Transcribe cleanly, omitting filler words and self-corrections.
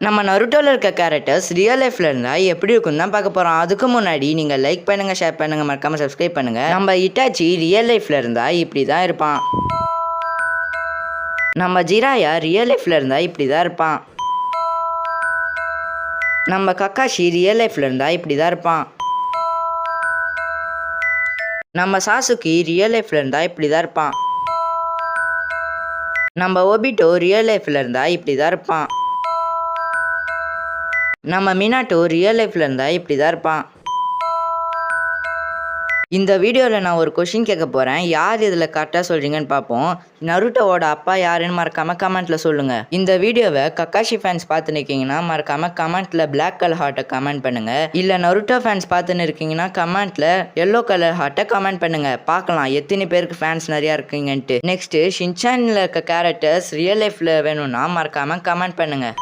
நம்ம நருட்டோவில் இருக்க characters real லைஃப்ல இருந்தா எப்படி இருக்குன்னு தான் பார்க்க போறோம். அதுக்கு முன்னாடி நீங்க லைக் பண்ணுங்க, ஷேர் பண்ணுங்க, மறக்காம சப்ஸ்கிரைப் பண்ணுங்க. நம்ம இட்டாச்சி ரியல் லைஃப்ல இருந்தா இப்படி தான் இருப்பான். நம்ம ஜிராயா ரியல் லைஃப்ல இருந்தா இப்படி தான் இருப்பான். நம்ம கக்காஷி ரியல் லைஃப்ல இருந்தா இப்படி தான் இருப்பான். நம்ம சாசுகி ரியல் லைஃப்ல இருந்தா இப்படி தான் இருப்பான். நம்ம ஒபிட்டோ ரியல் லைஃப்ல இருந்தா இப்படி தான் இருப்பான். நம்ம மினாட்டோ ரியல் லைஃப்ல இருந்தா இப்படி தான் இருப்பான். இந்த வீடியோவில் நான் ஒரு கொஷின் கேட்க போகிறேன். யார் இதில் கரெக்டாக சொல்கிறீங்கன்னு பார்ப்போம். நருட்டோவோட அப்பா யாருன்னு மறக்காமல் கமெண்ட்டில் சொல்லுங்கள். இந்த வீடியோவை கக்காஷி ஃபேன்ஸ் பார்த்துன்னு இருக்கீங்கன்னா மறக்காமல் கமெண்ட்டில் பிளாக் கலர் ஹார்ட்டை கமெண்ட் பண்ணுங்கள். இல்லை நருட்டோ ஃபேன்ஸ் பார்த்துன்னு இருக்கீங்கன்னா கமெண்ட்டில் எல்லோ கலர் ஹார்ட்டை கமெண்ட் பண்ணுங்கள். பார்க்கலாம் எத்தனை பேருக்கு ஃபேன்ஸ் நிறையா இருக்கீங்கன்ட்டு. நெக்ஸ்ட்டு ஷின்சானில் இருக்க கேரக்டர்ஸ் ரியல் லைஃப்பில் வேணும்னா மறக்காமல் கமெண்ட் பண்ணுங்கள்.